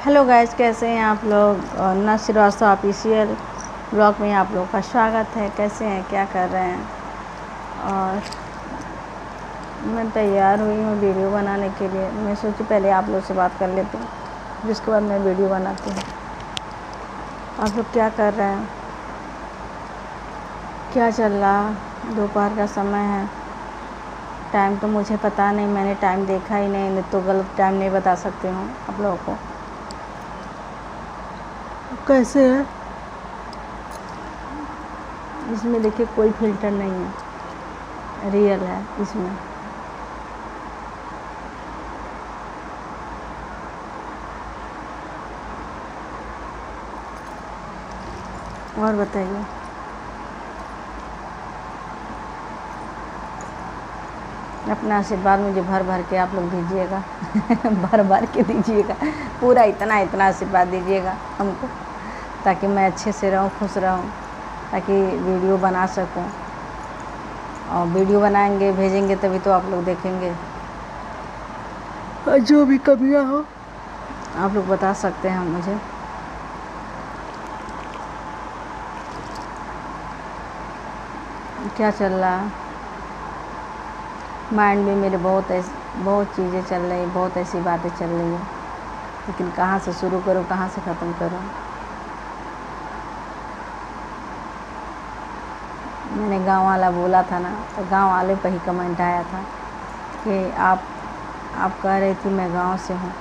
Hello guys, कैसे हैं आप लोग। ना श्रीवास्तव ऑफिशियल ब्लॉग में आप लोग का स्वागत है। कैसे हैं, क्या कर रहे हैं। और मैं तैयार हुई हूँ वीडियो बनाने के लिए। मैं सोची पहले आप लोग से बात कर लेती हूँ, जिसके बाद मैं वीडियो बनाती हूँ। आप लोग क्या कर रहे हैं, क्या चल रहा। दोपहर का समय है। टाइम तो मुझे पता नहीं, मैंने टाइम देखा ही नहीं तो गलत टाइम नहीं बता सकती हूँ आप लोगों को। कैसे है, इसमें देखिए कोई फिल्टर नहीं है, रियल है इसमें। और बताइए, अपना आशीर्वाद मुझे भर भर के आप लोग दीजिएगा भर भर के दीजिएगा, पूरा इतना इतना आशीर्वाद दीजिएगा हमको, ताकि मैं अच्छे से रहूं, खुश रहूं, ताकि वीडियो बना सकूं। और वीडियो बनाएंगे, भेजेंगे, तभी तो आप लोग देखेंगे। और जो भी कमियां हो आप लोग बता सकते हैं मुझे। क्या चल रहा है माइंड में मेरे, बहुत चीज़ें चल रही, बहुत ऐसी बातें चल रही है, लेकिन कहाँ से शुरू करूँ, कहाँ से ख़त्म करूँ। मैंने गांव वाला बोला था ना, तो गांव वाले पर ही कमेंट आया था कि आप कह रही थी मैं गांव से हूँ,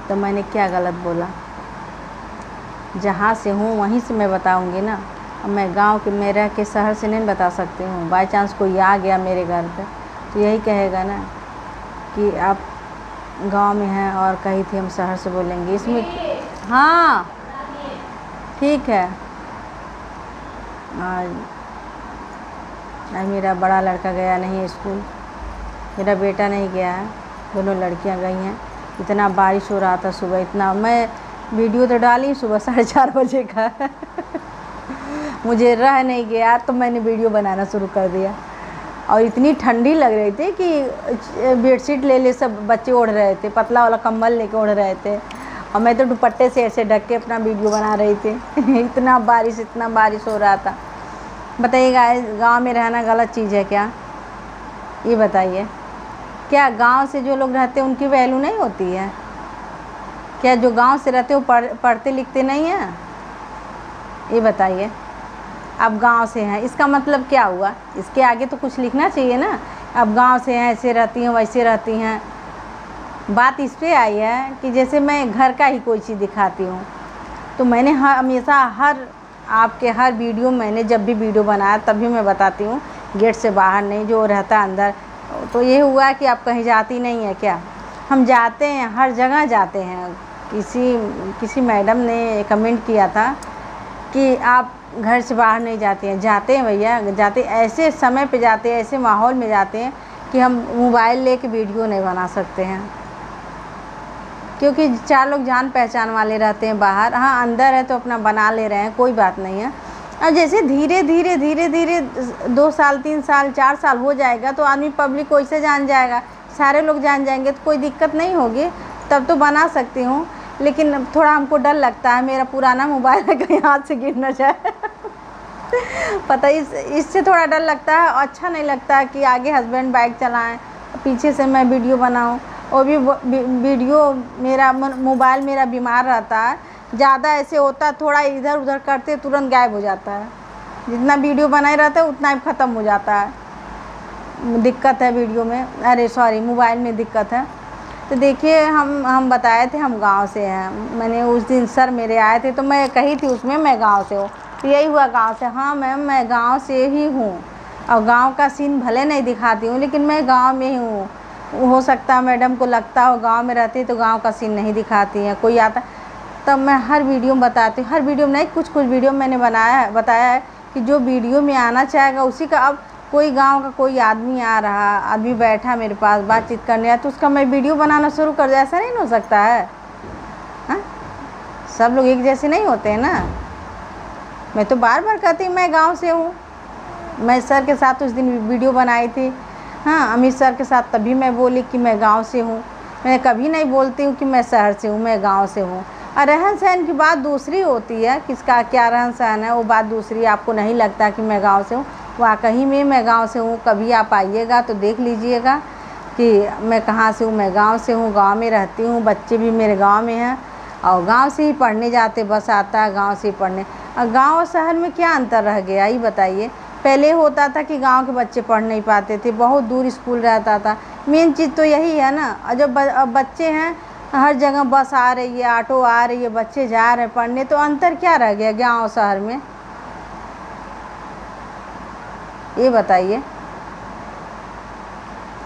तो मैंने क्या गलत बोला। जहाँ से हूँ वहीं से मैं बताऊँगी ना। अब मैं गांव के, मैं रह के शहर से नहीं बता सकती हूँ। बाय चांस कोई आ गया मेरे घर पे तो यही कहेगा ना कि आप गांव में हैं, और कही थी हम शहर से बोलेंगे इसमें। हाँ ठीक है। आज मेरा बड़ा लड़का गया नहीं स्कूल, मेरा बेटा नहीं गया है, दोनों लड़कियां गई हैं। इतना बारिश हो रहा था सुबह, इतना मैं वीडियो तो डाली सुबह 4:30 बजे का मुझे रह नहीं गया तो मैंने वीडियो बनाना शुरू कर दिया। और इतनी ठंडी लग रही थी कि बेडशीट ले सब बच्चे ओढ़ रहे थे, पतला वाला कंबल लेके ओढ़ रहे थे, और मैं तो दुपट्टे से ऐसे ढक के अपना वीडियो बना रही थी इतना बारिश हो रहा था। बताइए गांव में रहना गलत चीज़ है क्या, ये बताइए। क्या गांव से जो लोग रहते हैं उनकी वैल्यू नहीं होती है क्या? जो गांव से रहते हैं वो पढ़ते लिखते नहीं हैं, ये बताइए। अब गांव से हैं इसका मतलब क्या हुआ? इसके आगे तो कुछ लिखना चाहिए ना। अब गांव से हैं, ऐसे रहती हैं, वैसे रहती हैं। बात इस पे आई है कि जैसे मैं घर का ही कोई चीज़ दिखाती हूँ, तो मैंने हमेशा आपके हर वीडियो, मैंने जब भी वीडियो बनाया तभी मैं बताती हूँ गेट से बाहर नहीं, जो रहता अंदर। तो ये हुआ कि आप कहीं जाती नहीं है क्या? हम जाते हैं, हर जगह जाते हैं। किसी मैडम ने कमेंट किया था कि आप घर से बाहर नहीं जाते हैं। जाते हैं भैया, जाते, ऐसे समय पे जाते हैं, ऐसे माहौल में जाते हैं कि हम मोबाइल लेके वीडियो नहीं बना सकते हैं, क्योंकि 4 लोग जान पहचान वाले रहते हैं बाहर। हाँ अंदर है तो अपना बना ले रहे हैं, कोई बात नहीं है। और जैसे धीरे धीरे 2 साल 3 साल 4 साल हो जाएगा तो आदमी, पब्लिक को ऐसे जान जाएगा, सारे लोग जान जाएंगे, तो कोई दिक्कत नहीं होगी, तब तो बना सकती हूँ। लेकिन थोड़ा हमको डर लगता है, मेरा पुराना मोबाइल है, कहीं हाथ से गिर न जाए पता है, इससे थोड़ा डर लगता है। अच्छा नहीं लगता कि आगे हस्बैंड बाइक चलाएं, पीछे से मैं वीडियो बनाऊं। और भी वीडियो, मेरा मोबाइल मेरा बीमार रहता है, ज़्यादा ऐसे होता है, थोड़ा इधर उधर करते तुरंत गायब हो जाता है। जितना वीडियो बनाए रहता है उतना ही ख़त्म हो जाता है। दिक्कत है वीडियो में, अरे सॉरी मोबाइल में दिक्कत है। तो देखिए, हम बताए थे हम गांव से हैं। मैंने उस दिन सर मेरे आए थे तो मैं कही थी उसमें मैं गांव से हूँ, तो यही हुआ गांव से। हाँ मैम, मैं गांव से ही हूँ, और गांव का सीन भले नहीं दिखाती हूँ, लेकिन मैं गांव में ही हूँ। हो सकता है मैडम को लगता हो गांव में रहती तो गांव का सीन नहीं दिखाती हैं। कोई आता तब मैं हर वीडियो में बताती हूँ, हर वीडियो में नहीं, कुछ वीडियो मैंने बताया है कि जो वीडियो में आना चाहेगा उसी का। अब कोई गांव का कोई आदमी आ रहा, आदमी बैठा मेरे पास बातचीत करने आया, तो उसका मैं वीडियो बनाना शुरू कर दिया। ऐसा नहीं हो सकता है? हाँ, सब लोग एक जैसे नहीं होते हैं ना। मैं तो बार बार कहती हूँ मैं गांव से हूँ। मैं सर के साथ उस दिन वीडियो बनाई थी, हाँ अमित सर के साथ, तभी मैं बोली कि मैं गांव से हूँ। मैं कभी नहीं बोलती हूँ कि मैं शहर से हूँ, मैं गांव से हूँ। और रहन सहन की बात दूसरी होती है, किसका क्या रहन सहन है वो बात दूसरी। आपको नहीं लगता कि मैं गांव से हूँ, वाकई में मैं गांव से हूँ। कभी आप आइएगा तो देख लीजिएगा कि मैं कहाँ से हूँ। मैं गांव से हूँ, गांव में रहती हूँ, बच्चे भी मेरे गांव में हैं और गांव से ही पढ़ने जाते, बस आता है गांव से ही पढ़ने। और गांव और शहर में क्या अंतर रह गया ये बताइए। पहले होता था कि गांव के बच्चे पढ़ नहीं पाते थे, बहुत दूर स्कूल रहता था। मेन चीज़ तो यही है ना। और जब बच्चे हैं हर जगह बस आ रही है, ऑटो आ रही है, बच्चे जा रहे हैं पढ़ने, तो अंतर क्या रह गया गांव और शहर में ये बताइए।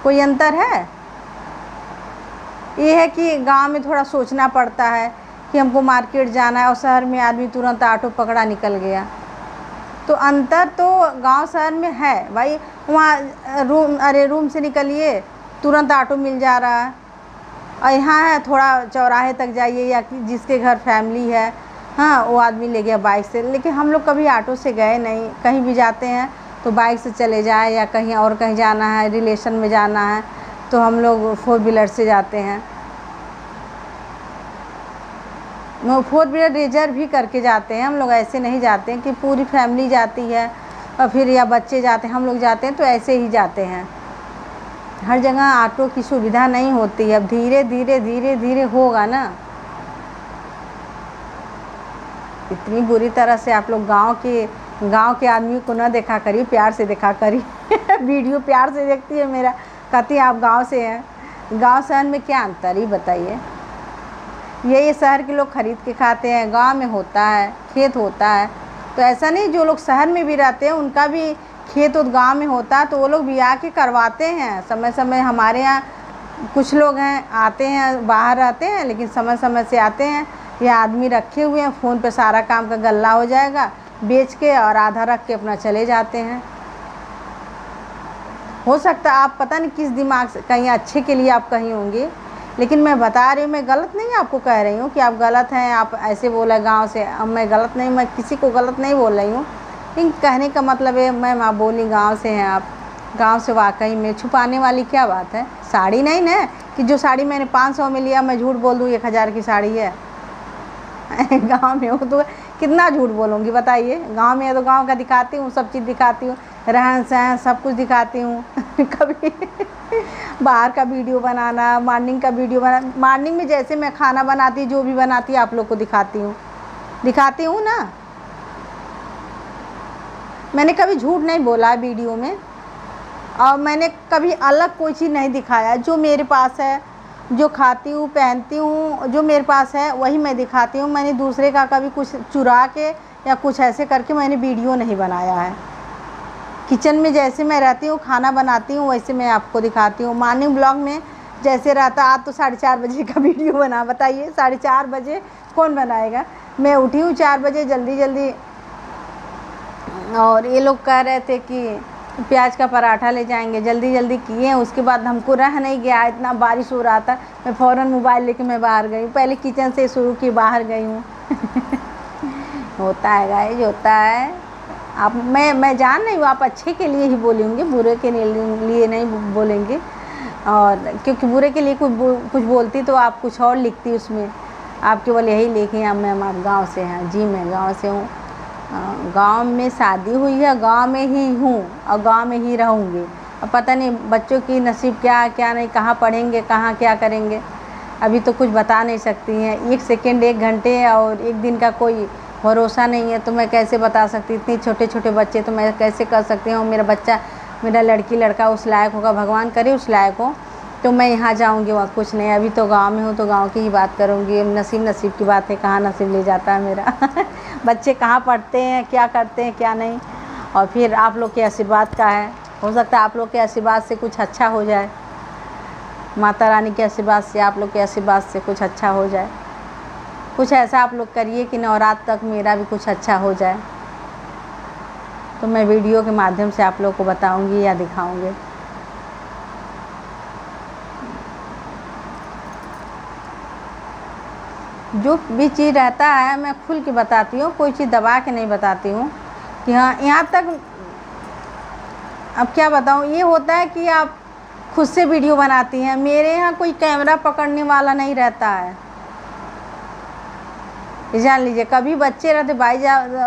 कोई अंतर है? ये है कि गांव में थोड़ा सोचना पड़ता है कि हमको मार्केट जाना है, और शहर में आदमी तुरंत ऑटो पकड़ा निकल गया। तो अंतर तो गांव शहर में है भाई। वहाँ रूम से निकलिए तुरंत ऑटो मिल जा रहा है, और यहाँ है थोड़ा चौराहे तक जाइए या जिसके घर फैमिली है, हाँ वो आदमी ले गया बाइक से। लेकिन हम लोग कभी ऑटो से गए नहीं, कहीं भी जाते हैं तो बाइक से चले जाए, या कहीं और कहीं जाना है, रिलेशन में जाना है तो हम लोग 4 व्हीलर से जाते हैं। 4 व्हीलर रिजर्व भी करके जाते हैं हम लोग, ऐसे नहीं जाते हैं कि पूरी फैमिली जाती है और फिर या बच्चे जाते हैं, हम लोग जाते हैं तो ऐसे ही जाते हैं। हर जगह ऑटो की सुविधा नहीं होती है, अब धीरे धीरे धीरे धीरे होगा ना। इतनी बुरी तरह से आप लोग गांव के आदमी को न देखा करिए, प्यार से देखा करिए वीडियो प्यार से देखती है मेरा, कहती है आप गांव से हैं। गांव शहर में क्या अंतर ही बताइए। ये शहर के लोग खरीद के खाते हैं, गांव में होता है, खेत होता है। तो ऐसा नहीं जो लोग शहर में भी रहते हैं उनका भी खेत और गाँव में होता है, तो वो लोग भी आके करवाते हैं समय समय। हमारे यहाँ कुछ लोग हैं आते हैं, बाहर रहते हैं लेकिन समय समय से आते हैं। ये आदमी रखे हुए हैं, फ़ोन पे सारा काम का गल्ला हो जाएगा, बेच के और आधा रख के अपना चले जाते हैं। हो सकता है आप पता नहीं किस दिमाग से, कहीं अच्छे के लिए आप कहीं होंगे, लेकिन मैं बता रही हूँ, मैं गलत नहीं आपको कह रही हूँ कि आप गलत हैं, आप ऐसे बोला गांव से। अब मैं गलत नहीं, मैं किसी को गलत नहीं बोल रही हूँ, लेकिन कहने का मतलब है मैं माँ बोली गांव से हैं आप। गांव से वाकई में छुपाने वाली क्या बात है। साड़ी नहीं ना कि जो साड़ी मैंने 500 में लिया मैं झूठ बोल दूँ 1000 की साड़ी है गांव में हो तो कितना झूठ बोलूँगी बताइए। गांव में है तो गांव का दिखाती हूँ, सब चीज़ दिखाती हूँ, रहन सहन सब कुछ दिखाती हूँ कभी बाहर का वीडियो बनाना, मॉर्निंग का वीडियो बना, मॉर्निंग में जैसे मैं खाना बनाती जो भी बनाती आप लोग को दिखाती हूँ ना। मैंने कभी झूठ नहीं बोला वीडियो में, और मैंने कभी अलग कोई चीज़ नहीं दिखाया। जो मेरे पास है, जो खाती हूँ पहनती हूँ, जो मेरे पास है वही मैं दिखाती हूँ। मैंने दूसरे का कभी कुछ चुरा के या कुछ ऐसे करके मैंने वीडियो नहीं बनाया है। किचन में जैसे मैं रहती हूँ, खाना बनाती हूँ, वैसे मैं आपको दिखाती हूँ। मॉर्निंग ब्लॉग में जैसे रहता, आज तो 4:30 बजे का वीडियो बना, बताइए 4:30 बजे कौन बनाएगा। मैं उठी हूँ 4 बजे जल्दी जल्दी, और ये लोग कह रहे थे कि प्याज का पराठा ले जाएंगे, जल्दी जल्दी किए। उसके बाद हमको रह नहीं गया, इतना बारिश हो रहा था, मैं फ़ौरन मोबाइल लेके मैं बाहर गई हूँ। पहले किचन से शुरू की, बाहर गई हूँ होता है गाइस, होता है। आप मैं जान नहीं हूँ, आप अच्छे के लिए ही बोलेंगे, बुरे के लिए नहीं बोलेंगे। और क्योंकि बुरे के लिए कुछ बोलती तो आप कुछ और लिखती उसमें। आप केवल यही लिखी मैम आप गाँव से हैं। जी मैं गाँव से हूँ, गांव में शादी हुई है, गांव में ही हूँ और गांव में ही रहूँगी। अब पता नहीं बच्चों की नसीब क्या क्या नहीं, कहाँ पढ़ेंगे, कहाँ क्या करेंगे, अभी तो कुछ बता नहीं सकती हैं। 1 सेकेंड 1 घंटे और 1 दिन का कोई भरोसा नहीं है, तो मैं कैसे बता सकती। इतने छोटे छोटे बच्चे तो मैं कैसे कर सकती हूँ। मेरा बच्चा, मेरा लड़की लड़का उस लायक होगा, भगवान करे उस लायक हो, तो मैं यहाँ जाऊँगी, वहाँ कुछ नहीं। अभी तो गांव में हूँ तो गांव की ही बात करूँगी। नसीब की बात है, कहाँ नसीब ले जाता है मेरा बच्चे कहाँ पढ़ते हैं, क्या करते हैं, क्या नहीं। और फिर आप लोग के आशीर्वाद का है, हो सकता है आप लोग के आशीर्वाद से कुछ अच्छा हो जाए, माता रानी के आशीर्वाद से, आप लोग के आशीर्वाद से कुछ अच्छा हो जाए। कुछ ऐसा आप लोग करिए कि नवरात्र तक मेरा भी कुछ अच्छा हो जाए, तो मैं वीडियो के माध्यम से आप लोग को बताऊँगी या दिखाऊँगी। जो भी चीज़ रहता है मैं खुल के बताती हूँ, कोई चीज़ दबा के नहीं बताती हूँ कि हाँ यहाँ तक। अब क्या बताऊँ, ये होता है कि आप खुद से वीडियो बनाती हैं। मेरे यहाँ कोई कैमरा पकड़ने वाला नहीं रहता है, ये जान लीजिए। कभी बच्चे रहते,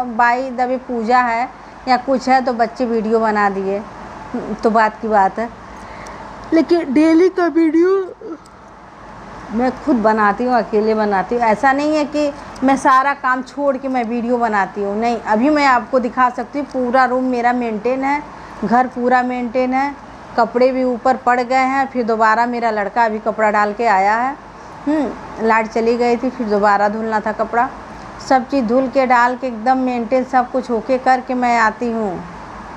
बाई दबे पूजा है या कुछ है तो बच्चे वीडियो बना दिए तो बात की बात है, लेकिन डेली का वीडियो मैं खुद बनाती हूँ, अकेले बनाती हूँ। ऐसा नहीं है कि मैं सारा काम छोड़ के मैं वीडियो बनाती हूँ, नहीं। अभी मैं आपको दिखा सकती हूँ, पूरा रूम मेरा मेंटेन है, घर पूरा मेंटेन है, कपड़े भी ऊपर पड़ गए हैं, फिर दोबारा मेरा लड़का अभी कपड़ा डाल के आया है। लाइट चली गई थी, फिर दोबारा धुलना था कपड़ा, सब चीज़ धुल के डाल के एकदम मेंटेन सब कुछ होके करके मैं आती हूँ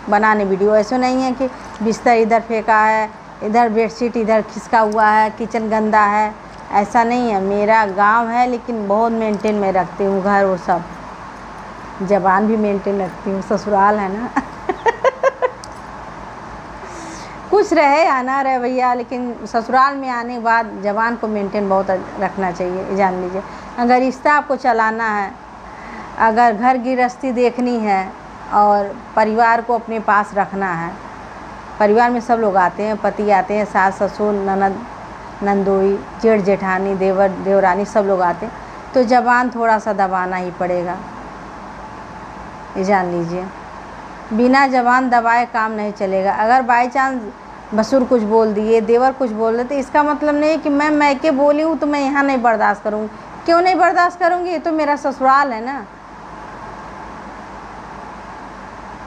बनाने वीडियो। ऐसा नहीं है कि बिस्तर इधर फेंका है, इधर बेडशीट इधर खिसका हुआ है, किचन गंदा है, ऐसा नहीं है। मेरा गांव है लेकिन बहुत मेंटेन मैं रखती हूँ, घर और सब, ज़बान भी मेंटेन रखती हूँ, ससुराल है ना। कुछ रहे या ना रहे भैया, लेकिन ससुराल में आने के बाद ज़बान को मेंटेन बहुत रखना चाहिए, जान लीजिए। अगर रिश्ता आपको चलाना है, अगर घर गृहस्थी देखनी है और परिवार को अपने पास रखना है, परिवार में सब लोग आते हैं, पति आते हैं, सास ससुर ननद नंदोई जेठ जेठानी देवर देवरानी सब लोग आते हैं, तो ज़बान थोड़ा सा दबाना ही पड़ेगा, ये जान लीजिए। बिना ज़बान दबाए काम नहीं चलेगा। अगर बाई चांस भसुर कुछ बोल दिए, देवर कुछ बोल देते, इसका मतलब नहीं है कि मैं मैके बोली हूँ तो मैं यहाँ नहीं बर्दाश्त करूँगी। क्यों नहीं बर्दाश्त करूँगी, ये तो मेरा ससुराल है ना।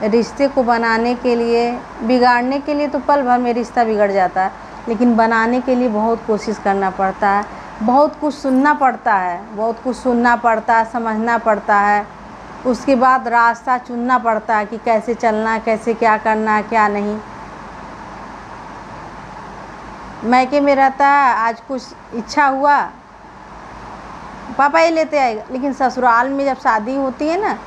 रिश्ते को बनाने के लिए, बिगाड़ने के लिए तो पल भर में रिश्ता बिगड़ जाता है, लेकिन बनाने के लिए बहुत कोशिश करना पड़ता है, बहुत कुछ सुनना पड़ता है, बहुत कुछ सुनना पड़ता है, समझना पड़ता है। उसके बाद रास्ता चुनना पड़ता है कि कैसे चलना है, कैसे क्या करना है, क्या नहीं। मैके में रहता है, आज कुछ इच्छा हुआ पापा ये लेते आएगा, लेकिन ससुराल में जब शादी होती है ना,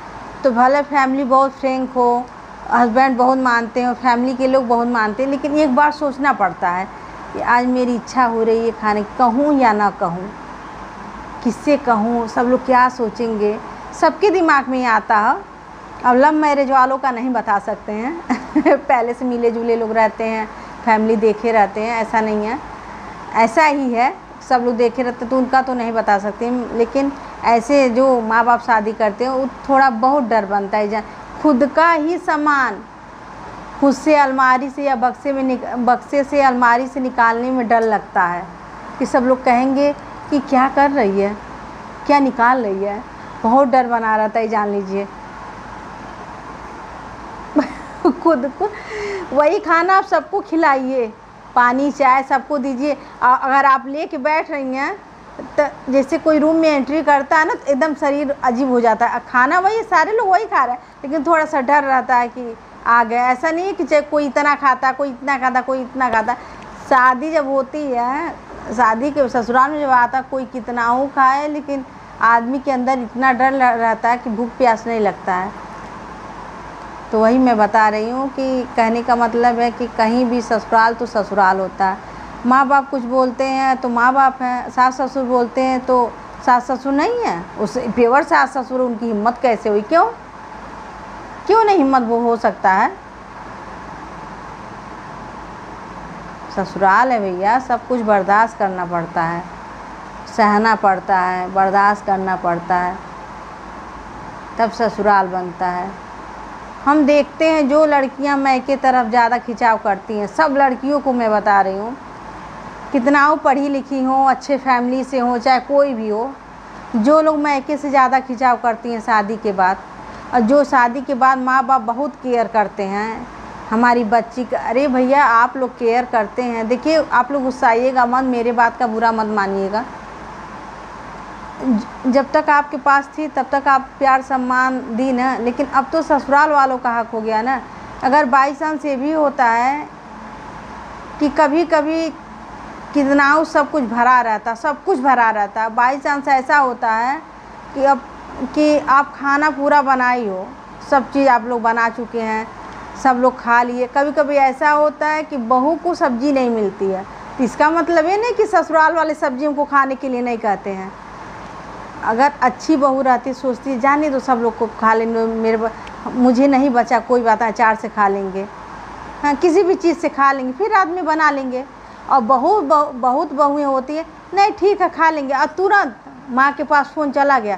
तो भले फैमिली बहुत फ्रेंक हो, हस्बैंड बहुत मानते हो, फैमिली के लोग बहुत मानते हैं, लेकिन एक बार सोचना पड़ता है कि आज मेरी इच्छा हो रही है खाने की, कहूँ या ना कहूँ, किससे कहूँ, सब लोग क्या सोचेंगे, सबके दिमाग में ये आता है। अब लव मैरिज वालों का नहीं बता सकते हैं। पहले से मिले जुले लोग रहते हैं, फैमिली देखे रहते हैं, ऐसा नहीं है, ऐसा ही है, सब लोग देखे रहते तो उनका तो नहीं बता सकते। लेकिन ऐसे जो माँ बाप शादी करते हैं, वो थोड़ा बहुत डर बनता है। खुद का ही सामान खुद से अलमारी से या बक्से से अलमारी से निकालने में डर लगता है कि सब लोग कहेंगे कि क्या कर रही है, क्या निकाल रही है, बहुत डर बना रहता है, जान लीजिए। खुद को वही खाना आप सबको खिलाइए, पानी चाय सबको दीजिए। अगर आप लेके बैठ रही हैं तो जैसे कोई रूम में एंट्री करता है ना, तो एकदम शरीर अजीब हो जाता है। खाना वही, सारे लोग वही खा रहे हैं, लेकिन थोड़ा सा डर रहता है कि आ गए। ऐसा नहीं है कि चाहे कोई इतना खाता, कोई इतना खाता, कोई इतना खाता। शादी जब होती है, शादी के ससुराल में जब आता, कोई कितना हो खाए, लेकिन आदमी के अंदर इतना डर रहता है कि भूख प्यास नहीं लगता है। तो वही मैं बता रही हूँ कि कहने का मतलब है कि कहीं भी ससुराल तो ससुराल होता है। माँ बाप कुछ बोलते हैं तो माँ बाप हैं, सास ससुर बोलते हैं तो सास ससुर नहीं है। उस पेवर सास ससुर, उनकी हिम्मत कैसे हुई? क्यों नहीं हिम्मत वो हो सकता है? ससुराल है भैया, सब कुछ बर्दाश्त करना पड़ता है, सहना पड़ता है, बर्दाश्त करना पड़ता है, तब ससुराल बनता है। हम देखते हैं जो लड़कियां मैके तरफ ज़्यादा खिंचाव करती हैं, सब लड़कियों को मैं बता रही हूँ, कितना हो पढ़ी लिखी हो, अच्छे फैमिली से हो, चाहे कोई भी हो, जो लोग मैके से ज़्यादा खिंचाव करती हैं शादी के बाद, और जो शादी के बाद माँ बाप बहुत केयर करते हैं हमारी बच्ची का। अरे भैया, आप लोग केयर करते हैं, देखिए आप लोग गुस्साइएगा मत, मेरे बात का बुरा मत मानिएगा। जब तक आपके पास थी तब तक आप प्यार सम्मान दी ना, लेकिन अब तो ससुराल वालों का हक हो गया ना। अगर बाई चांस ये भी होता है कि कभी कभी कितना सब कुछ भरा रहता, सब कुछ भरा रहता, बाई चांस ऐसा होता है कि आप खाना पूरा बनाई हो, सब चीज़ आप लोग बना चुके हैं, सब लोग खा लिए, कभी कभी ऐसा होता है कि बहू को सब्जी नहीं मिलती है, तो इसका मतलब ये नहीं कि ससुराल वाले सब्जी उनको खाने के लिए नहीं कहते हैं। अगर अच्छी बहू रहती, सोचती जाने तो सब लोग को खा लेंगे, मुझे नहीं बचा कोई बात, अचार से खा लेंगे, हाँ किसी भी चीज़ से खा लेंगे, फिर रात में बना लेंगे। और बहुत बहुएँ होती है, नहीं ठीक है खा लेंगे, और तुरंत माँ के पास फ़ोन चला गया,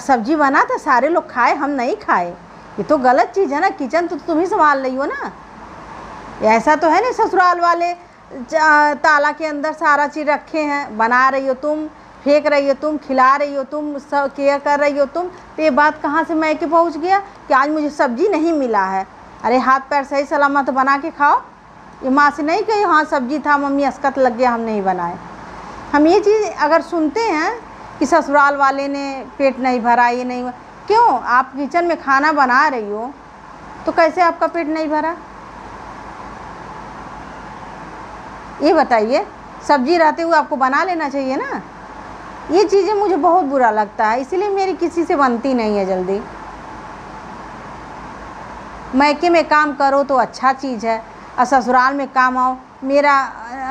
सब्जी बना तो सारे लोग खाए, हम नहीं खाए। ये तो गलत चीज़ है ना, किचन तो तुम ही संभाल रही हो ना। ऐसा तो है नहीं ससुराल वाले ताला के अंदर सारा चीज़ रखे हैं, बना रही हो तुम, फेंक रही हो तुम, खिला रही हो तुम, सब केयर कर रही हो तुम। तो ये बात कहाँ से मैके पहुँच गया कि आज मुझे सब्जी नहीं मिला है? अरे हाथ पैर सही सलामत बना के खाओ। ये माँ से नहीं कही हाँ सब्जी था मम्मी अस्कत लग गया हम नहीं बनाए। हम ये चीज़ अगर सुनते हैं कि ससुराल वाले ने पेट नहीं भरा, ये नहीं, क्यों? आप किचन में खाना बना रही हो तो कैसे आपका पेट नहीं भरा? ये बताइए। सब्जी रहते हुए आपको बना लेना चाहिए ना। ये चीज़ें मुझे बहुत बुरा लगता है, इसीलिए मेरी किसी से बनती नहीं है जल्दी। मैके में काम करो तो अच्छा चीज़ है, और ससुराल में काम आओ। मेरा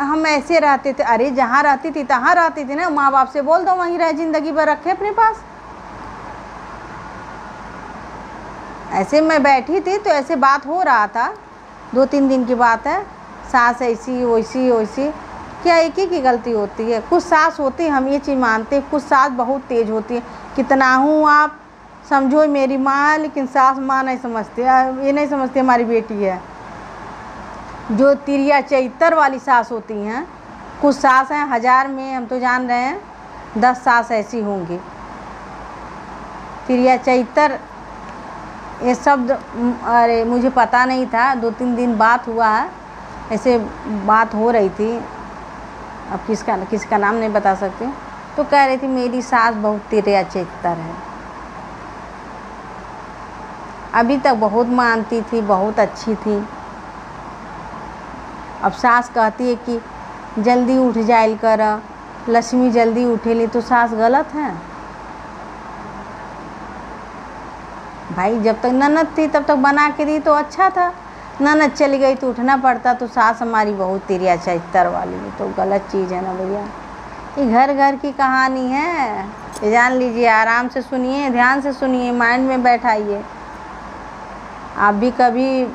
हम ऐसे रहते थे, अरे जहाँ रहती थी तहाँ रहती थी ना, माँ बाप से बोल दो वहीं रह, ज़िंदगी भर रखे अपने पास। ऐसे मैं बैठी थी तो ऐसे बात हो रहा था, 2-3 दिन की बात है, सास ऐसी वैसी वैसी। क्या एक ही की गलती होती है? कुछ सास होती है, हम ये चीज़ मानते हैं, कुछ सास बहुत तेज़ होती है। कितना हूँ आप समझो मेरी माँ, लेकिन सास माँ नहीं समझते, ये नहीं समझते हमारी बेटी है। जो तिरिया चैतर वाली सास होती हैं, कुछ सास हैं 1000 में, हम तो जान रहे हैं 10 सास ऐसी होंगी। तिरिया चैतर ये शब्द अरे मुझे पता नहीं था, 2-3 दिन बात हुआ है, ऐसे बात हो रही थी, अब किसका नाम नहीं बता सकती, तो कह रही थी मेरी सास बहुत तिरिया चैतर है। अभी तक बहुत मानती थी, बहुत अच्छी थी। अब सास कहती है कि जल्दी उठ जाइल कर, लक्ष्मी जल्दी उठेली, तो सास गलत है भाई। जब तक ननद थी तब तक बना के दी तो अच्छा था, ननद चली गई तो उठना पड़ता। तो सास हमारी बहुत तिरिया चैतर वाली है, तो गलत चीज़ है ना भैया। ये घर घर की कहानी है, ये जान लीजिए। आराम से सुनिए, ध्यान से सुनिए, माइंड में बैठाइए। आप भी कभी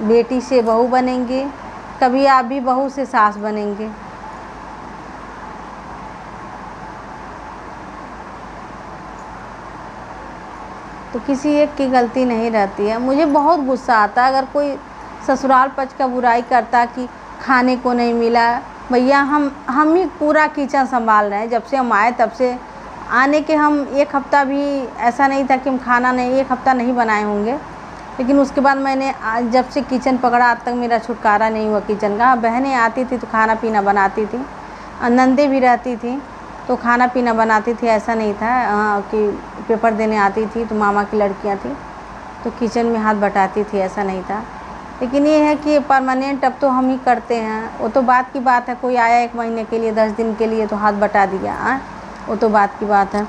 बेटी से बहू बनेंगे, कभी आप भी बहू से सास बनेंगे। तो किसी एक की गलती नहीं रहती है। मुझे बहुत गुस्सा आता है अगर कोई ससुराल पक्ष का बुराई करता कि खाने को नहीं मिला। भैया हम ही पूरा किचन संभाल रहे हैं, जब से हम आए तब से आने के हम 1 हफ़्ता भी ऐसा नहीं था कि हम खाना नहीं 1 हफ़्ता नहीं बनाए होंगे। लेकिन उसके बाद मैंने जब से किचन पकड़ा आज तक मेरा छुटकारा नहीं हुआ किचन का। बहनें आती थी तो खाना पीना बनाती थी, नंदे भी रहती थी तो खाना पीना बनाती थी। ऐसा नहीं था कि पेपर देने आती थी तो मामा की लड़कियां थी तो किचन में हाथ बटाती थी, ऐसा नहीं था। लेकिन ये है कि परमानेंट अब तो हम ही करते हैं। वो तो बात की बात है, कोई आया 1 महीने के लिए 10 दिन के लिए तो हाथ बटा दिया, वो तो बात की बात है।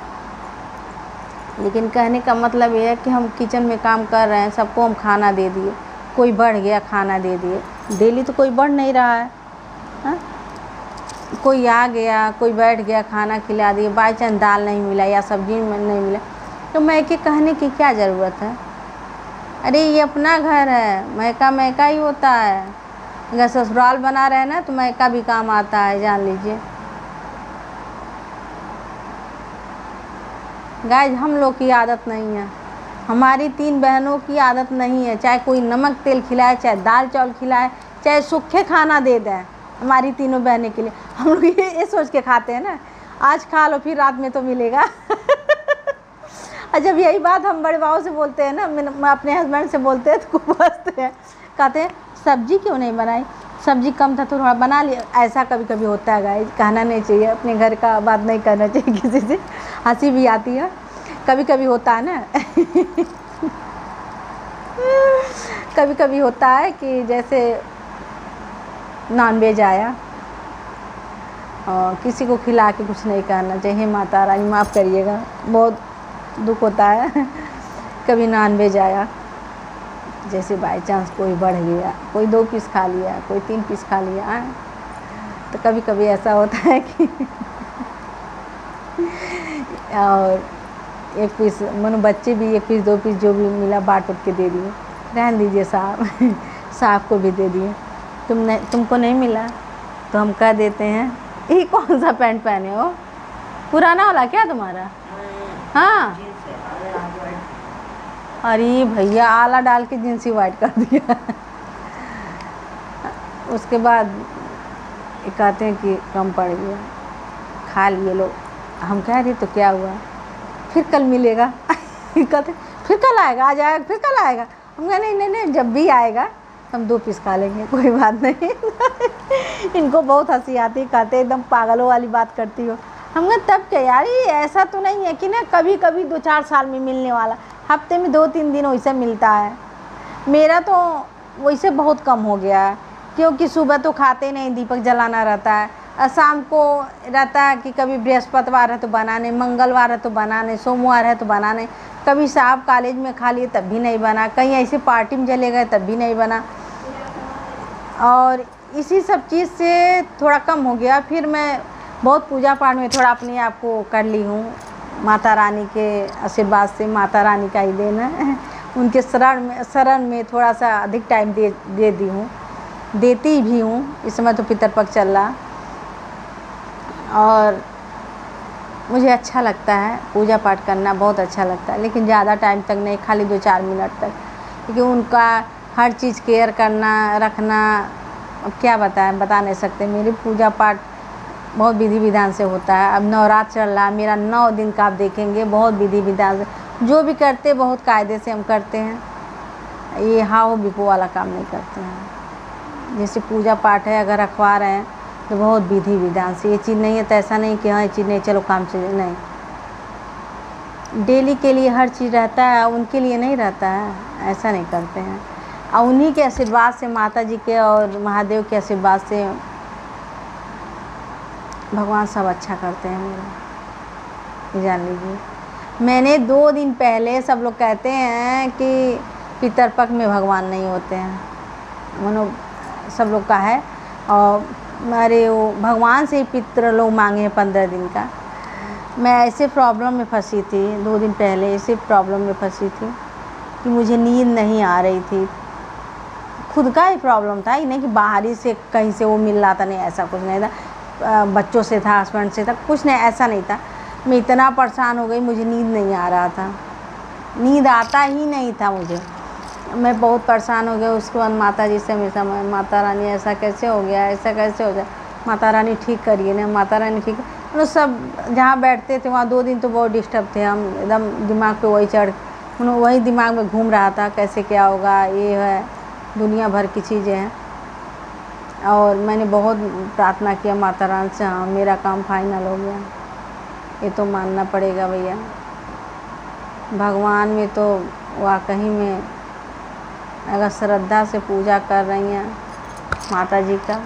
लेकिन कहने का मतलब ये है कि हम किचन में काम कर रहे हैं, सबको हम खाना दे दिए, कोई बढ़ गया खाना दे दिए। डेली तो कोई बढ़ नहीं रहा है, कोई आ गया, कोई बैठ गया, खाना खिला दिए, बाई चांस दाल नहीं मिला या सब्जी नहीं मिला तो मैके कहने की क्या ज़रूरत है? अरे ये अपना घर है, मैका ही होता है। अगर ससुराल बना रहे ना तो मैका भी काम आता है, जान लीजिए। गाइस हम लोग की आदत नहीं है, हमारी 3 बहनों की आदत नहीं है। चाहे कोई नमक तेल खिलाए, चाहे दाल चावल खिलाए, चाहे सूखे खाना दे दें, हमारी तीनों बहनें के लिए हम लोग ये सोच के खाते हैं ना, आज खा लो फिर रात में तो मिलेगा। जब यही बात हम बड़े बाबू से बोलते हैं ना, मैं अपने हस्बैंड से बोलते हैं तो खूब हंसते हैं, कहते हैं सब्जी क्यों नहीं बनाई, सब्जी कम था तो थोड़ा बना लिया। ऐसा कभी कभी होता है गाइस, कहना नहीं चाहिए, अपने घर का बात नहीं करना चाहिए किसी से, हंसी भी आती है। कभी कभी होता है ना कभी कभी होता है कि जैसे नॉनवेज आया और किसी को खिला के कुछ नहीं कहना चाहिए, माता रानी माफ़ करिएगा, बहुत दुख होता है। कभी नॉनवेज आया, जैसे बाई चांस कोई बढ़ गया, कोई 2 पीस खा लिया, कोई 3 पीस खा लिया, तो कभी कभी ऐसा होता है कि और 1 पीस मन बच्चे भी 1 पीस 2 पीस जो भी मिला बाँट उठ के दे दिए, रहने दीजिए साहब साहब को भी दे दिए, तुमको नहीं मिला तो हम कह देते हैं ये कौन सा पैंट पहने हो, पुराना वाला क्या तुम्हारा? हाँ, अरे भैया आला डाल के जींस ही वाइट कर दिया। उसके बाद कहते हैं कि कम पड़ गया, खा लिए लोग। हम कह रहे तो क्या हुआ, फिर कल मिलेगा। कहते फिर कल आएगा, आ जाएगा, फिर कल आएगा। हम कह नहीं, जब भी आएगा हम 2 पीस खा लेंगे, कोई बात नहीं। इनको बहुत हंसी आती, कहते एकदम पागलों वाली बात करती हो। हम कहा तब क्या यार, ये ऐसा तो नहीं है कि ना कभी कभी 2-4 साल में मिलने वाला, हफ्ते में 2-3 दिन वैसे मिलता है। मेरा तो वैसे बहुत कम हो गया है, क्योंकि सुबह तो खाते नहीं, दीपक जलाना रहता है, और शाम को रहता है कि कभी बृहस्पतिवार है तो बनाने, मंगलवार है तो बनाने, सोमवार है तो बनाने, कभी साहब कॉलेज में खा लिए तब भी नहीं बना, कहीं ऐसे पार्टी में चले गए तब भी नहीं बना, और इसी सब चीज़ से थोड़ा कम हो गया। फिर मैं बहुत पूजा पाठ में थोड़ा अपने आप को कर ली हूँ, माता रानी के आशीर्वाद से, माता रानी का ही देन है, उनके शरण में थोड़ा सा अधिक टाइम दे दी हूँ, देती भी हूँ। इस समय तो पितरपक्ष चल रहा, और मुझे अच्छा लगता है पूजा पाठ करना, बहुत अच्छा लगता है, लेकिन ज़्यादा टाइम तक नहीं, खाली 2-4 मिनट तक, क्योंकि उनका हर चीज़ केयर करना, रखना, अब क्या बताएं, बता नहीं सकते। मेरी पूजा पाठ बहुत विधि विधान से होता है। अब नवरात्र चल रहा है, मेरा 9 दिन का आप देखेंगे, बहुत विधि विधान से जो भी करते, बहुत कायदे से हम करते हैं। ये हाओ बिको वाला काम नहीं करते हैं। जैसे पूजा पाठ है, अगर रखवा रहे हैं तो बहुत विधि विधान से, ये चीज़ नहीं है तो ऐसा नहीं कि हाँ ये चीज़ नहीं, चलो काम से नहीं, डेली के लिए हर चीज़ रहता है, उनके लिए नहीं रहता है, ऐसा नहीं करते हैं। और उन्हीं के आशीर्वाद से, माता जी के और महादेव के आशीर्वाद से भगवान सब अच्छा करते हैं मेरा, जान लीजिए। मैंने 2 दिन पहले, सब लोग कहते हैं कि पितरपक्ष में भगवान नहीं होते हैं, मनो सब लोग का है, और अरे वो भगवान से ही पितर लोग मांगे हैं 15 दिन का। मैं ऐसे प्रॉब्लम में फंसी थी 2 दिन पहले, ऐसे प्रॉब्लम में फंसी थी कि मुझे नींद नहीं आ रही थी। खुद का ही प्रॉब्लम था, ये नहीं कि बाहरी से कहीं से वो मिल रहा था, नहीं, ऐसा कुछ नहीं था, बच्चों से था, हस्बैंड से था, कुछ नहीं, ऐसा नहीं था। मैं इतना परेशान हो गई, मुझे नींद नहीं आ रहा था, नींद आता ही नहीं था मुझे, मैं बहुत परेशान हो गया। उसके बाद माता जी से हमेशा, माता रानी ऐसा कैसे हो गया, ऐसा कैसे हो जाए, माता रानी ठीक करिए ना, माता रानी ठीक। मतलब सब जहाँ बैठते थे वहाँ 2 दिन तो बहुत डिस्टर्ब थे हम, एकदम दिमाग पे वही दिमाग में घूम रहा था, कैसे क्या होगा, ये है, दुनिया भर की चीज़ें हैं। और मैंने बहुत प्रार्थना किया माता रानी से, हाँ मेरा काम फाइनल हो गया, ये तो मानना पड़ेगा भैया। भगवान में तो वाकई में अगर श्रद्धा से पूजा कर रही हैं माता जी का,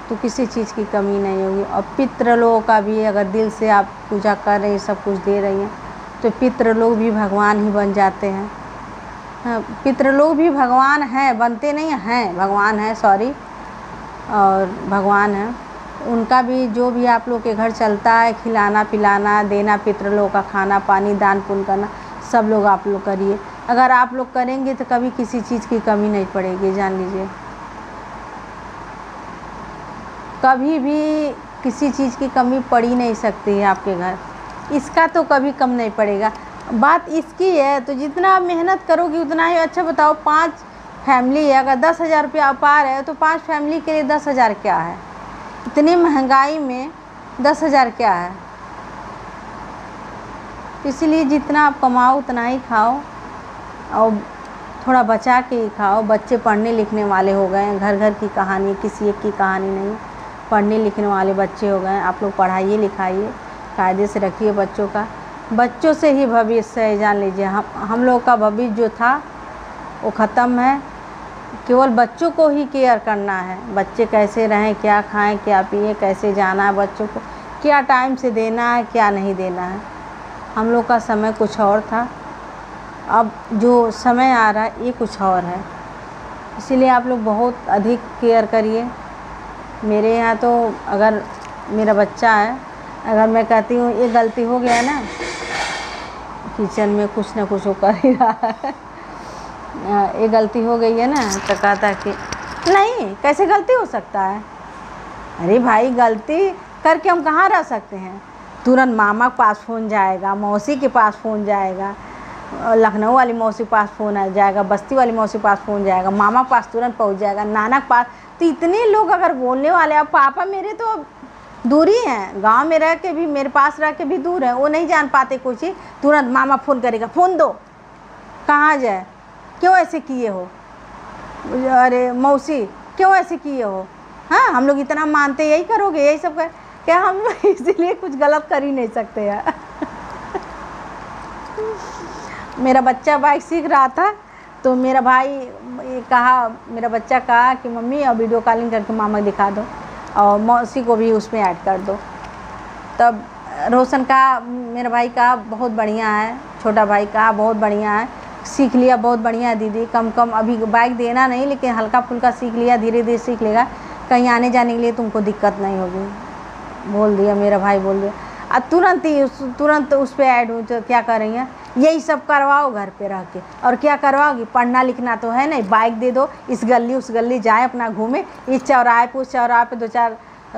तो किसी चीज़ की कमी नहीं होगी। और पितृलोक का भी अगर दिल से आप पूजा कर रही हैं, सब कुछ दे रही हैं, तो पितृलोक भी भगवान ही बन जाते हैं। हाँ, पितृलोक भी भगवान हैं, बनते नहीं हैं, भगवान है, सॉरी, और भगवान है। उनका भी जो भी आप लोग के घर चलता है, खिलाना पिलाना, देना, पितृलोक का खाना पानी, दान पुण्य करना, सब लोग आप लोग करिए। अगर आप लोग करेंगे तो कभी किसी चीज़ की कमी नहीं पड़ेगी, जान लीजिए। कभी भी किसी चीज़ की कमी पड़ ही नहीं सकती है आपके घर, इसका तो कभी कम नहीं पड़ेगा। बात इसकी है, तो जितना आप मेहनत करोगे उतना ही अच्छा। बताओ 5 फैमिली है, अगर 10,000 रुपया पार है तो 5 फैमिली के लिए 10,000 क्या है? इतनी महंगाई में 10,000 क्या है? इसलिए जितना आप कमाओ उतना ही खाओ, और थोड़ा बचा के ही खाओ। बच्चे पढ़ने लिखने वाले हो गए हैं, घर घर की कहानी, किसी एक की कहानी नहीं, पढ़ने लिखने वाले बच्चे हो गए हैं। आप लोग पढ़ाइए लिखाइए, कायदे से रखिए बच्चों का, बच्चों से ही भविष्य है, जान लीजिए। हम लोग का भविष्य जो था वो ख़त्म है, केवल बच्चों को ही केयर करना है। बच्चे कैसे रहें, क्या खाएं, क्या पिए, कैसे जाना है, बच्चों को क्या टाइम से देना है, क्या नहीं देना है। हम लोग का समय कुछ और था, अब जो समय आ रहा है ये कुछ और है। इसीलिए आप लोग बहुत अधिक केयर करिए। मेरे यहाँ तो अगर मेरा बच्चा है, अगर मैं कहती हूँ ये गलती हो गया ना, किचन में कुछ ना कुछ वो कर ही रहा है, ये गलती हो गई है ना, तो कहता है कि नहीं, कैसे गलती हो सकता है, अरे भाई गलती करके हम कहाँ रह सकते हैं। तुरंत मामा के पास फ़ोन जाएगा, मौसी के पास फ़ोन जाएगा, लखनऊ वाली मौसी के पास फ़ोन आ जाएगा, बस्ती वाली मौसी के पास फ़ोन जाएगा, मामा के पास तुरंत पहुंच जाएगा, नाना के पास। तो इतने लोग अगर बोलने वाले, अब पापा मेरे तो दूरी हैं, गांव में रह के भी, मेरे पास रह के भी दूर है, वो नहीं जान पाते कुछ ही। तुरंत मामा फ़ोन करेगा, फ़ोन दो, कहाँ जाए, क्यों ऐसे किए हो, अरे मौसी क्यों ऐसे किए हो, हाँ हम लोग इतना मानते, यही करोगे, यही सब कर क्या हम इसीलिए कुछ गलत कर ही नहीं सकते यार। मेरा बच्चा बाइक सीख रहा था तो मेरा भाई मेरा बच्चा कहा कि मम्मी अब वीडियो कॉलिंग करके मामा दिखा दो और मौसी को भी उसमें ऐड कर दो। तब रोशन का मेरा भाई कहा बहुत बढ़िया है, छोटा भाई कहा बहुत बढ़िया है, सीख लिया, बहुत बढ़िया है दीदी, कम अभी बाइक देना नहीं लेकिन हल्का फुल्का सीख लिया, धीरे धीरे सीख लेगा, कहीं आने जाने के लिए तुमको दिक्कत नहीं होगी, बोल दिया मेरा भाई, बोल दिया। अब तुरंत उस पर ऐड हूँ तो क्या करेंगे, यही सब करवाओ घर पे रह के, और क्या करवाओगी, पढ़ना लिखना तो है नहीं, बाइक दे दो, इस गली उस गली जाए अपना घूमे, इस चौराहे पे उस चौराहे पे 2-4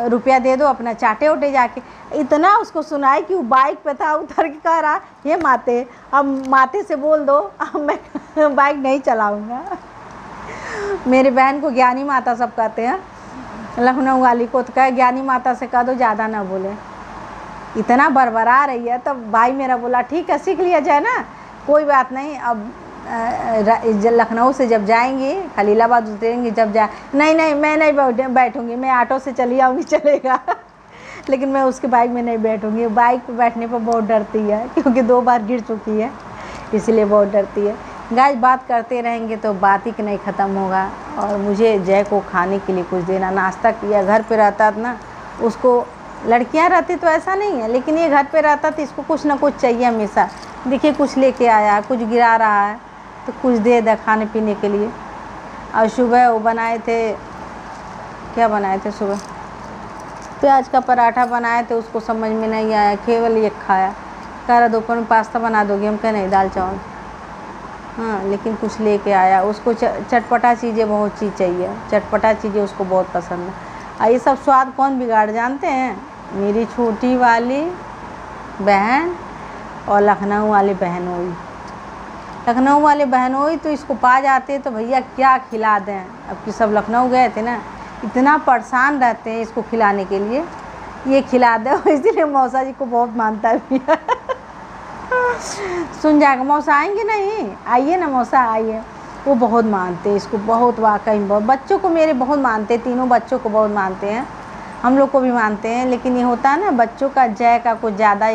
रुपया दे दो, अपना चाटे उटे जाके। इतना उसको सुनाई कि वो बाइक पे था, उतर के कह रहा ये माते, अब माते से बोल दो अब मैं बाइक नहीं चलाऊँगा। मेरी बहन को ज्ञानी माता सब कहते हैं, लखनऊ वाली को तो कहे ज्ञानी माता से कह दो ज़्यादा ना बोले, इतना बरबरा रही है। तब भाई मेरा बोला ठीक है सीख लिया जाए ना, कोई बात नहीं, अब लखनऊ से जब जाएंगी खलीलाबाद उतरेंगी जब नहीं मैं नहीं बैठूंगी, मैं ऑटो से चली आऊँगी चलेगा लेकिन मैं उसकी बाइक में नहीं बैठूंगी, बाइक पे बैठने पर बहुत डरती है क्योंकि 2 बार गिर चुकी है, इसलिए बहुत डरती है। गाइस बात करते रहेंगे तो बात ही नहीं ख़त्म होगा। और मुझे जय को खाने के लिए कुछ देना, नाश्ता किया, घर पे रहता था ना, उसको लड़कियां रहती तो ऐसा नहीं है, लेकिन ये घर पे रहता तो इसको कुछ ना कुछ चाहिए हमेशा। देखिए कुछ लेके आया, कुछ गिरा रहा है तो कुछ दे दे खाने पीने के लिए। और सुबह वो बनाए थे, क्या बनाए थे सुबह, प्याज का पराठा बनाए थे, उसको समझ में नहीं आया, केवल ये खाया। कह रहा दोपहर में पास्ता बना दोगे, हम कह नहीं दाल चावल, हाँ लेकिन कुछ लेके आया। उसको चटपटा चीज़ें बहुत चीज़ चाहिए, चटपटा चीज़ें उसको बहुत पसंद है। ये सब स्वाद कौन बिगाड़ जानते हैं, मेरी छोटी वाली बहन और लखनऊ वाली बहनोई। लखनऊ वाले बहनोई तो इसको पा जाते तो भैया क्या खिला दें। अब कि सब लखनऊ गए थे ना, इतना परेशान रहते हैं इसको खिलाने के लिए, ये खिला दे, इसीलिए मौसा जी को बहुत मानता है भैया। सुन जाएगा मौसा आएंगे, नहीं आइए ना मौसा आइए, वो बहुत मानते हैं इसको, बहुत वाकई बहुत। बच्चों को मेरे बहुत मानते हैं, तीनों बच्चों को बहुत मानते हैं, हम लोग को भी मानते हैं। लेकिन ये होता है ना बच्चों का जय का कुछ ज़्यादा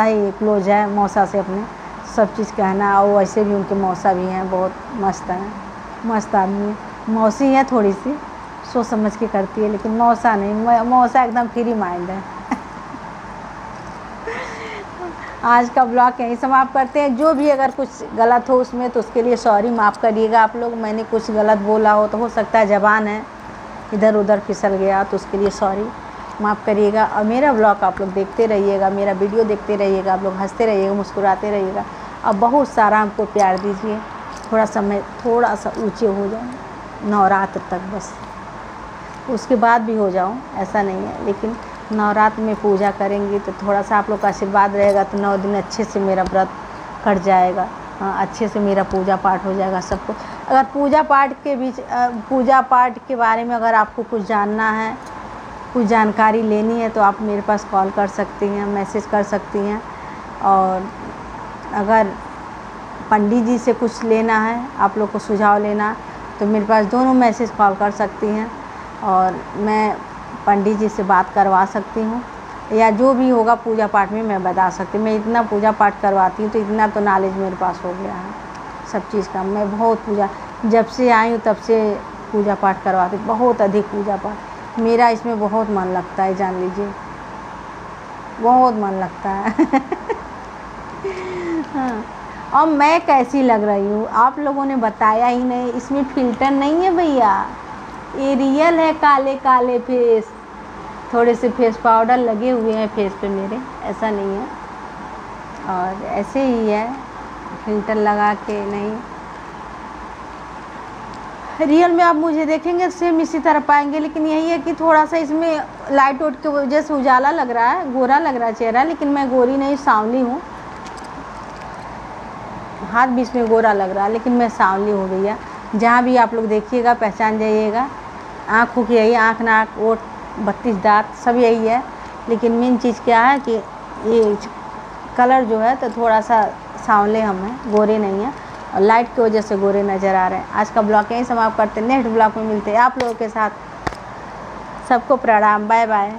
ही क्लोज है मौसा से, अपने सब चीज़ कहना। और वैसे भी उनके मौसा भी हैं, बहुत मस्त हैं, मस्त आदमी है। मौसी है थोड़ी सी सोच समझ के करती है, लेकिन मौसा नहीं, मौसा एकदम फ्री माइंड है। आज का ब्लॉग यहीं समाप्त करते हैं। जो भी अगर कुछ गलत हो उसमें तो उसके लिए सॉरी, माफ़ करिएगा आप लोग। मैंने कुछ गलत बोला हो तो हो सकता है ज़बान है इधर उधर फिसल गया, तो उसके लिए सॉरी, माफ़ करिएगा। और मेरा ब्लॉग आप लोग देखते रहिएगा, मेरा वीडियो देखते रहिएगा, आप लोग हंसते रहिएगा, मुस्कुराते रहिएगा और बहुत सारा हमको प्यार दीजिए। थोड़ा सा ऊँचे हो जाए नवरात्र तक, बस उसके बाद भी हो जाऊँ ऐसा नहीं है, लेकिन नवरात्र में पूजा करेंगी तो थोड़ा सा आप लोग का आशीर्वाद रहेगा तो 9 दिन अच्छे से मेरा व्रत कट जाएगा, हाँ अच्छे से मेरा पूजा पाठ हो जाएगा सब कुछ। अगर पूजा पाठ के बारे में अगर आपको कुछ जानना है, कुछ जानकारी लेनी है तो आप मेरे पास कॉल कर सकती हैं, मैसेज कर सकती हैं। और अगर पंडित जी से कुछ लेना है, आप लोग को सुझाव लेना, तो मेरे पास दोनों मैसेज कॉल कर सकती हैं और मैं पंडित जी से बात करवा सकती हूँ, या जो भी होगा पूजा पाठ में मैं बता सकती हूँ। मैं इतना पूजा पाठ करवाती हूँ तो इतना तो नॉलेज मेरे पास हो गया है सब चीज़ का। मैं बहुत पूजा, जब से आई हूँ तब से पूजा पाठ करवाती, बहुत अधिक पूजा पाठ। मेरा इसमें बहुत मन लगता है, जान लीजिए बहुत मन लगता है। हाँ, और मैं कैसी लग रही हूँ आप लोगों ने बताया ही नहीं, इसमें फ़िल्टर नहीं है भैया, ये रियल है। काले काले फेस, थोड़े से फेस पाउडर लगे हुए हैं फेस पे मेरे, ऐसा नहीं है। और ऐसे ही है, फ़िल्टर लगा के नहीं। रियल में आप मुझे देखेंगे सेम इसी तरह पाएंगे, लेकिन यही है कि थोड़ा सा इसमें लाइट वेट की वजह से उजाला लग रहा है, गोरा लग रहा है चेहरा, लेकिन मैं गोरी नहीं सांवली हूँ। हाथ बीच में गोरा लग रहा है लेकिन मैं सांवली हूँ भैया। जहाँ भी आप लोग देखिएगा पहचान जाइएगा। आँखों की यही आँख नाक ओठ 32 दाँत सब यही है, लेकिन मेन चीज़ क्या है कि ये कलर जो है तो थोड़ा सा सांवले हम हैं, गोरे नहीं हैं, और लाइट की वजह से गोरे नज़र आ रहे हैं। आज का ब्लॉग यहीं समाप्त करते हैं, नेक्स्ट ब्लॉग में मिलते हैं आप लोगों के साथ। सबको प्रणाम, बाय बाय।